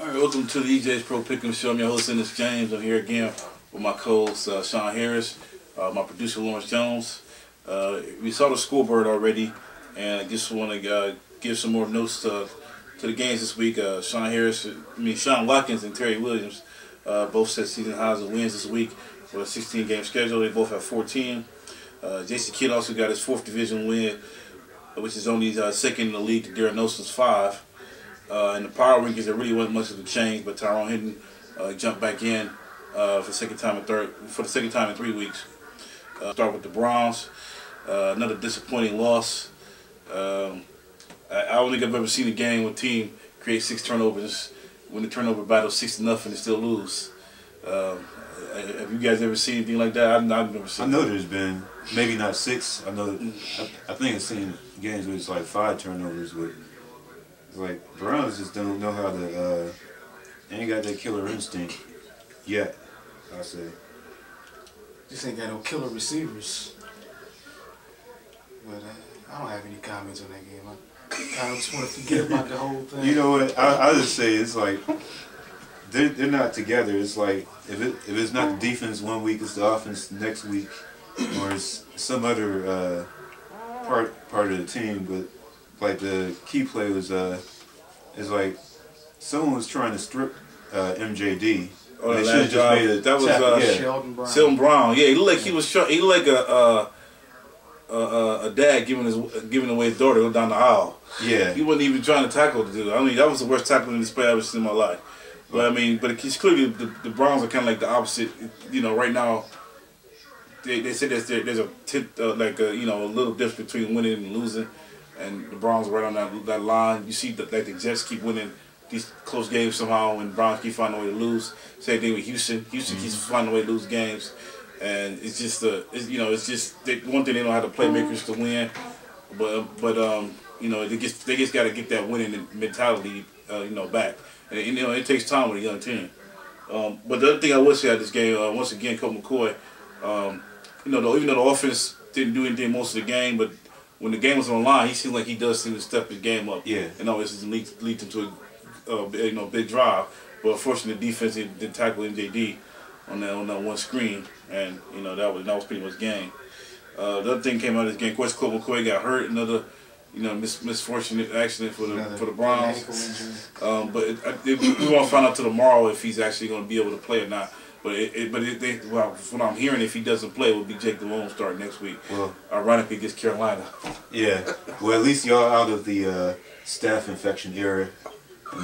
All right, welcome to the EJ's Pro Pick'em Show. I'm your host, Ennis James. I'm here again with my co-host, Sean Harris, my producer, Lawrence Jones. We saw the scoreboard already, and I just want to give some more notes to the games this week. Sean Watkins and Terry Williams both set season highs of wins this week for a 16-game schedule. They both have 14. Jason Kidd also got his 4th division win, which is only second in the league to Darren Nelson's 5. In the power rankings, there really wasn't much of a change, but Tyrone Hinton jumped back in for the second time in 3 weeks. Start with the Browns. Another disappointing loss. I don't think I've ever seen a game where a team create 6 turnovers, win the turnover battle 6-0 and still lose. Have you guys ever seen anything like that? I've never seen. I know there's been maybe not 6. I know. I think I've seen games where it's like 5 turnovers, but it's like Browns just don't know how to. They ain't got that killer instinct yet. I say. Just ain't got no killer receivers. But I don't have any comments on that game. I just want to forget about the whole thing. You know what? I just say it's like they're not together. It's like if it's not the defense one week, it's the offense next week, or it's some other part of the team. But like the key play was is like someone was trying to strip MJD. Oh, they should have just made it. That was Sheldon Brown. Yeah, he looked like he was. He looked like a dad giving away his daughter down the aisle. Yeah, he wasn't even trying to tackle the dude. I mean, that was the worst tackling display I've ever seen in my life. But I mean, it's clearly the Browns are kind of like the opposite. You know, right now they said there's a little difference between winning and losing, and the Browns are right on that line. You see that like the Jets keep winning these close games somehow, and Browns keep finding a way to lose. Same thing with Houston. Houston keeps finding a way to lose games, and it's just one thing they don't have the playmakers to win, but they just got to get that winning mentality back, and it takes time with a young team. But the other thing I would say at this game, once again, Colt McCoy, even though the offense didn't do anything most of the game, but when the game was on the line, he seemed like he does seem to step his game up. Yeah, and always leads him to a big drive. But unfortunately, the defense didn't tackle MJD on that one screen, and that was pretty much game. The other thing came out of this game, of course, Colt McCoy got hurt. Another misfortunate accident for the Browns. But we won't find out till tomorrow if he's actually going to be able to play or not. But from what I'm hearing, if he doesn't play, it will be Jake Delhomme starting next week. Well, ironically, against Carolina. Yeah. Well, at least y'all out of the staph infection era.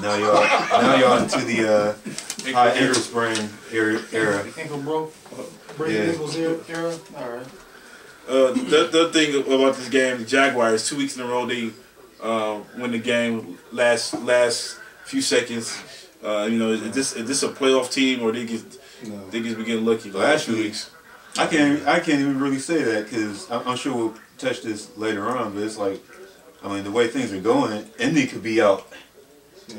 Now y'all into the high ankle sprain era. Ankle broke, breaking ankles era. All right. The other thing about this game, the Jaguars, 2 weeks in a row they win the game last few seconds. Is this a playoff team or they just be getting lucky? Last 2 weeks, I can't even really say that because I'm sure we'll touch this later on. But it's like, I mean, the way things are going, Indy could be out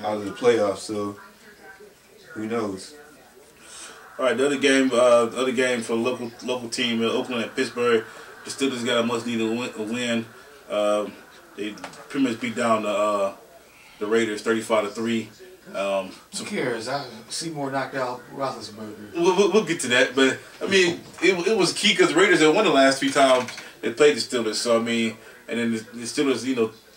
of the playoffs. So who knows? All right, the other game for the local team, Oakland at Pittsburgh. The Steelers got a much-needed win. They pretty much beat down the Raiders 35-3. Who cares? Seymour knocked out Roethlisberger. We'll get to that, but I mean, it was key because the Raiders had won the last 3 times they played the Steelers. So I mean, and then the Steelers,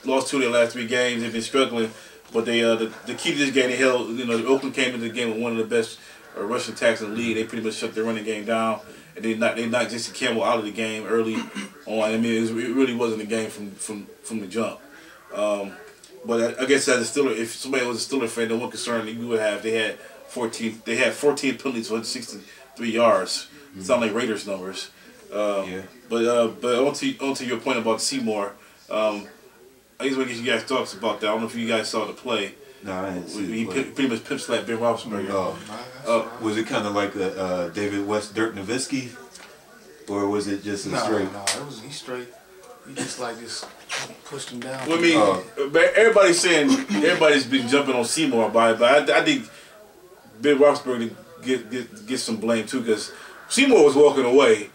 lost 2 of their last 3 games. They've been struggling, but they the key to this game they held. Oakland came into the game with one of the best rushing attacks in the league. They pretty much shut their running game down. And they knocked Jason Campbell out of the game early on. I mean, it really wasn't a game from the jump. But I guess as a Steeler, if somebody was a Steeler fan, the one concern that you would have, they had 14 penalties for 163 yards. Sound like Raiders numbers. But onto your point about Seymour, I just want to get you guys thoughts about that. I don't know if you guys saw the play. No, I didn't see He pretty much pimp slapped Ben Roethlisberger. No. Was it kind of like a David West Dirk Nowitzki, or was it just a straight? No, he straight. He just pushed him down. Well, I mean, everybody's been jumping on Seymour about it, but I think Ben Roethlisberger get some blame too because Seymour was walking away,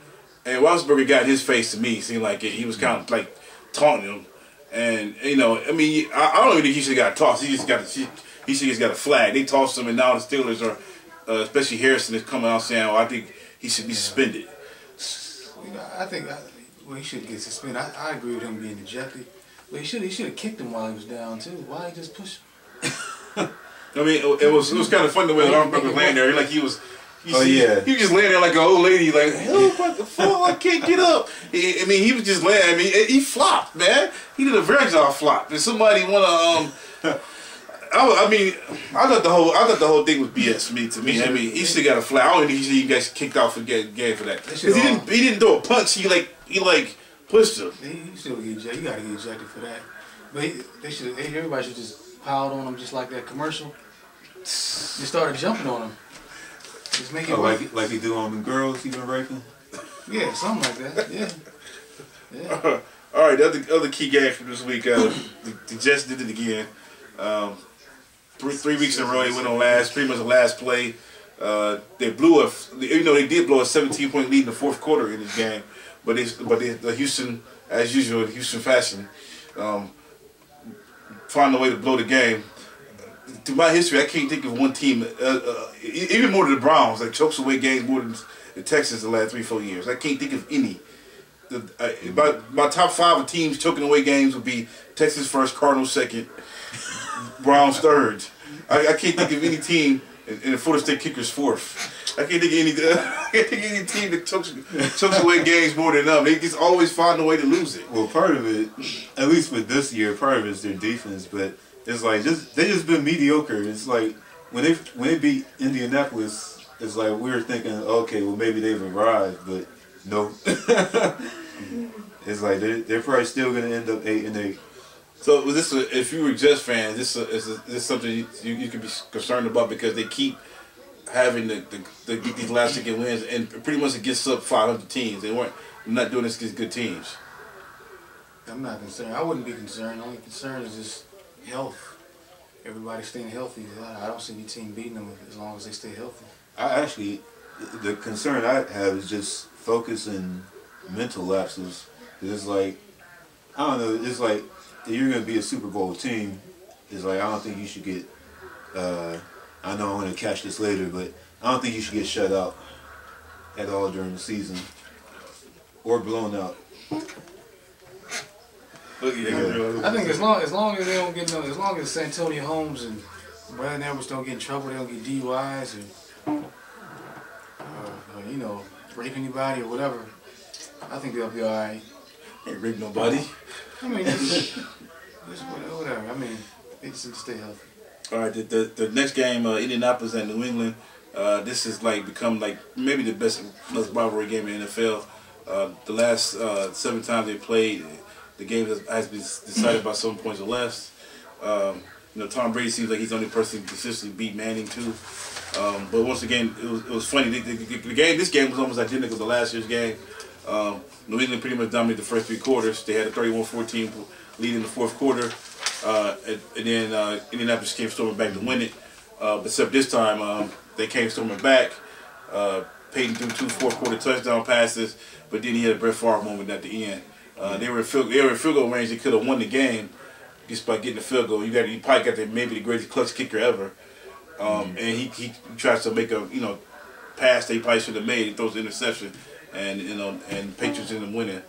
and Roethlisberger got his face to me. It seemed like he was kind of like taunting him. And I mean, I don't even think he should have got tossed. He he should just got a flag. They tossed him, and now the Steelers are, especially Harrison, is coming out saying, "Oh, I think he should be suspended." I think he should get suspended. I agree with him being ejected, but he should have kicked him while he was down too. Why he just push him? I mean, it was kind of funny the way Armstrong was laying there, like he was. He was just laying there like an old lady, like, "Hell, what the fuck? I can't get up." I mean, he was just laying. I mean, he flopped, man. He did a very job flop. And somebody wanna I thought the whole thing was BS. To me, I mean, he should got a flag. I don't think he should even got kicked off for the game for that. Because he didn't throw a punch. He pushed him. He should get ejected. You gotta get ejected for that. But everybody should just piled on him just like that commercial. They started jumping on him. Just make it like he do on the girls he been raping. Yeah, something like that. Yeah. All right, the other key game from this week, the Jets did it again. 3 weeks in a row, they went on pretty much the last play. They did blow a 17-point lead in the fourth quarter in this game, but the Houston, as usual, in Houston fashion, found a way to blow the game. Through my history, I can't think of one team, even more than the Browns, that chokes away games more than the Texans the last 3-4 years. I can't think of any. My top 5 of teams choking away games would be Texas first, Cardinals second, Browns third. I can't think of any team, and the Florida State Kickers fourth. I can't think of any team that chokes away games more than them. They just always find a way to lose it. Well, part of it, at least for this year, part of it is their defense, but it's like they just been mediocre. It's like when they beat Indianapolis, it's like we were thinking, okay, well maybe they've arrived, but no. It's like they're probably still gonna end up 8-8. So was this if you were Jets fans, is this something you could be concerned about because they keep having to get these last second wins and pretty much against sub 500 teams. They're not doing this against good teams. I'm not concerned. I wouldn't be concerned. The only concern is just health. Everybody staying healthy. I don't see any team beating them as long as they stay healthy. The concern I have is just focus and mental lapses. It's like, I don't know, it's like if you're going to be a Super Bowl team, it's like I don't think you should get, I know I'm going to catch this later, but I don't think you should get shut out at all during the season or blown out. I think as long as they don't get as long as Santonio Holmes and Brandon Edwards don't get in trouble, they don't get DUIs or rape anybody or whatever, I think they'll be all right. Ain't rape nobody. I mean, just whatever. I mean, they just need to stay healthy. All right, the next game, Indianapolis and New England. This has become maybe the best rivalry game in the NFL. The last 7 times they played, the game has been decided by 7 points or less. Tom Brady seems like he's the only person who consistently beat Manning too. But once again, it was funny. This game was almost identical to last year's game. New England pretty much dominated the first 3 quarters. They had a 31-14 lead in the fourth quarter, and then Indianapolis came storming back to win it. But except this time, they came storming back. Peyton threw 2 fourth-quarter touchdown passes, but then he had a Brett Favre moment at the end. They were in field goal range. They could have won the game just by getting a field goal. You probably got maybe the greatest clutch kicker ever. And he tries to make a pass they probably should have made. He throws an interception, and Patriots end up winning.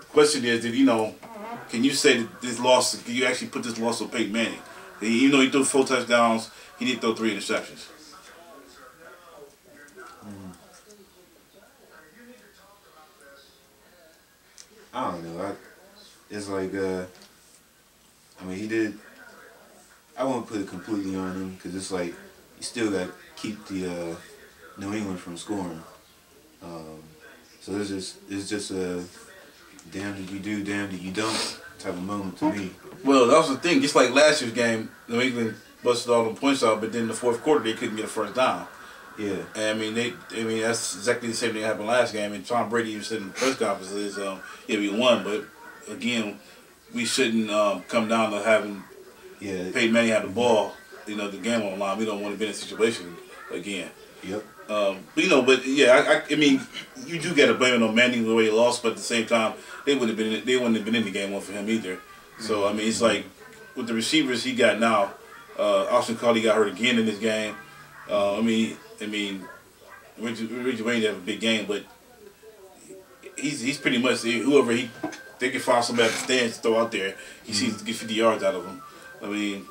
Question is, can you say that this loss? Can you actually put this loss on Peyton Manning? Even though he threw 4 touchdowns, he did throw 3 interceptions. I don't know. It's like, he did. I won't put it completely on him because it's like you still got to keep the New England from scoring. So it's just a damn did you do, damn did you don't type of moment to me. Well, that was the thing. Just like last year's game, New England busted all them points out, but then in the fourth quarter they couldn't get a first down. Yeah. And that's exactly the same thing that happened last game. And Tom Brady even said in the press conferences, we won, but again, we shouldn't come down to having Peyton Manning have the ball. The game on the line. We don't want to be in a situation again. Yep. You do got to blame it on Manning the way he lost, but at the same time, they wouldn't have been in the game one for him either. So it's like with the receivers he got now, Austin Collie got hurt again in this game. I mean, Reggie Wayne had a big game, but he's pretty much whoever they can find somebody at the stands to throw out there. He seems to get 50 yards out of them. I mean,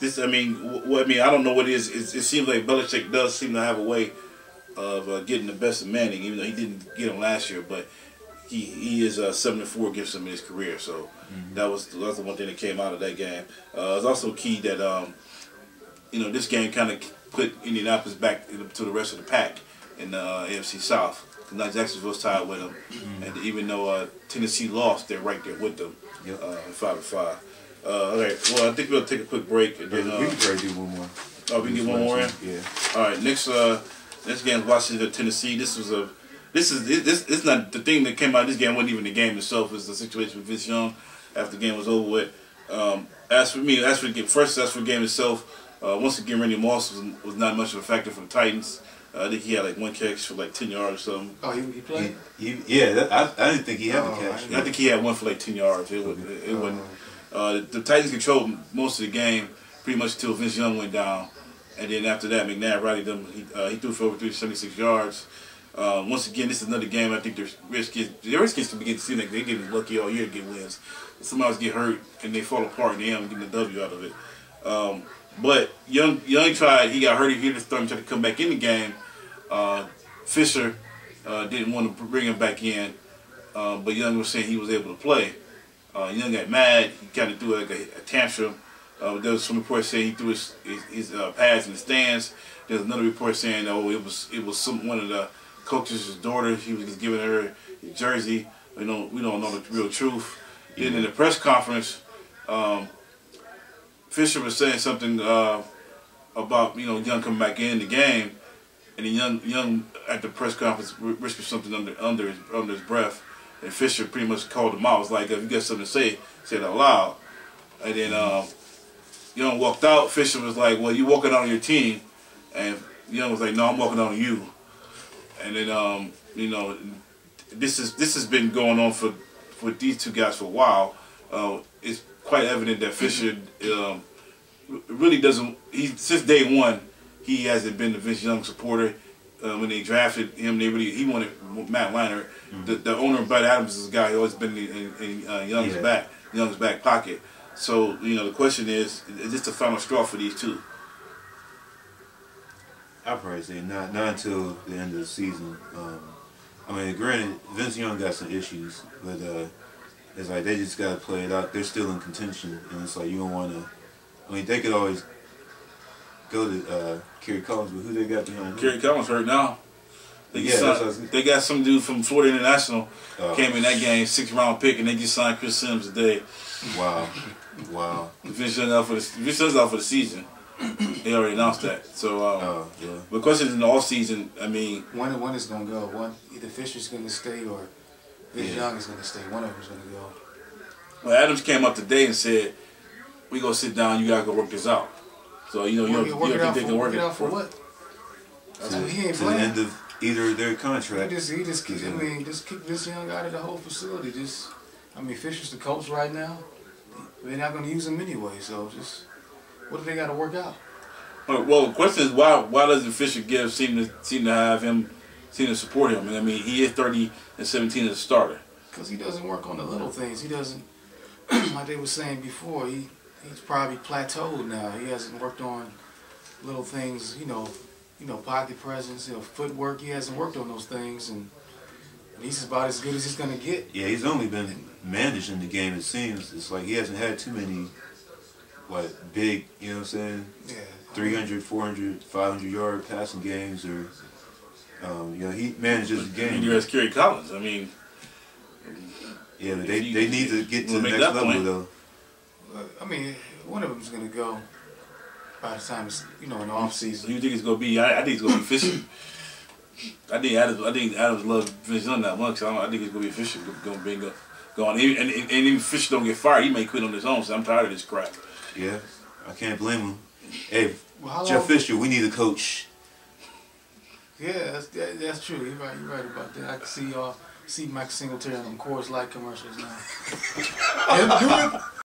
I don't know what it is. It seems like Belichick does seem to have a way of getting the best of Manning, even though he didn't get him last year. But he is 7-4 against him in his career. So that's the one thing that came out of that game. It's also key that this game kind of put Indianapolis back to the rest of the pack in the AFC South. Now Jacksonville's tied with them, and even though Tennessee lost, they're right there with them, 5-5. All right, well, I think we'll take a quick break. And then, we can try to do one more. Oh, we can get one more in? Yeah. All right, next game is Washington, Tennessee. This is not the thing that came out of this game. Wasn't even the game itself. It was the situation with Vince Young after the game was over with. As for the game itself, once again, Randy Moss was not much of a factor for the Titans. I think he had like one catch for like 10 yards or something. Oh, he played? I didn't think he had a catch. I think he had one for like 10 yards. It wasn't. The Titans controlled most of the game pretty much until Vince Young went down. And then after that, McNabb rallied them. He threw for over 376 yards. Once again, this is another game I think the Redskins can begin to see like they're getting lucky all year to get wins. Somebody else get hurt and they fall apart and they end up getting a W out of it. But Young tried. He got hurt. He hit his thumb, tried to come back in the game. Fisher didn't want to bring him back in, but Young was saying he was able to play. Young got mad. He kind of threw like a tantrum. There was some reports saying he threw his pads in the stands. There's another report saying, it was one of the coaches' daughter. He was just giving her a jersey. We don't know the real truth. Yeah. Then in the press conference, Fisher was saying something about Young coming back in the game, and then Young at the press conference whispered something under his breath, and Fisher pretty much called him out. It was like, if you got something to say it out loud. And then Young walked out. Fisher was like, well, you walking out on your team, and Young was like, no, I'm walking out on you. And then this has been going on for these two guys for a while. It's quite evident that Fisher really doesn't. Since day one, he hasn't been the Vince Young supporter. When they drafted him, he wanted Matt Leinart. The owner of Bud Adams is a guy who always been in Young's back pocket. So the question is this the final straw for these two? I'd probably say not until the end of the season. I mean, granted, Vince Young got some issues, but it's like they just got to play it out. They're still in contention, and it's like you don't want to. I mean, they could always go to Kerry Collins, but who they got behind him? Kerry Collins hurt now. They got some dude from Florida International came in that game, 6th round pick, and they just signed Chris Sims today. Wow. Vince Young's out for the season. They already announced that. So, the question is in the off season. I mean, one is gonna go. Either Fisher's gonna stay or Vince Young is gonna stay. One of them's gonna go. Well, Adams came up today and said, "We gonna sit down. You gotta go work this out." So you don't think they can work it out for what? He ain't to the end of either their contract. Just kick Vince Young out of the whole facility. Fisher's the coach right now. They're not gonna use him anyway. So what do they got to work out? Well, the question is why doesn't Fisher seem to support him? And I mean, he is 30-17 as a starter. Because he doesn't work on the little things. He doesn't, like they were saying before. He's probably plateaued now. He hasn't worked on little things. Pocket presence, footwork. He hasn't worked on those things, and he's about as good as he's gonna get. Yeah, he's only been managing the game. It seems it's like he hasn't had too many. Big, you know what I'm saying? Yeah. 300, 400, 500 yard passing games, or he manages the game. And you has Kerry Collins. I mean, yeah, but they need to get to the next level though. I mean, one of them's gonna go by the time it's in the off season. You think it's gonna be? I think it's gonna be Fisher. I think Adams loves Vince Young that much. I think it's gonna be Fisher going. And even Fisher don't get fired, he may quit on his own. So I'm tired of this crap. Yeah, I can't blame him. Hey, Jeff Fisher, we need a coach. Yeah, that's true. You're right about that. I can see Mike Singletary on Coors Light commercials now.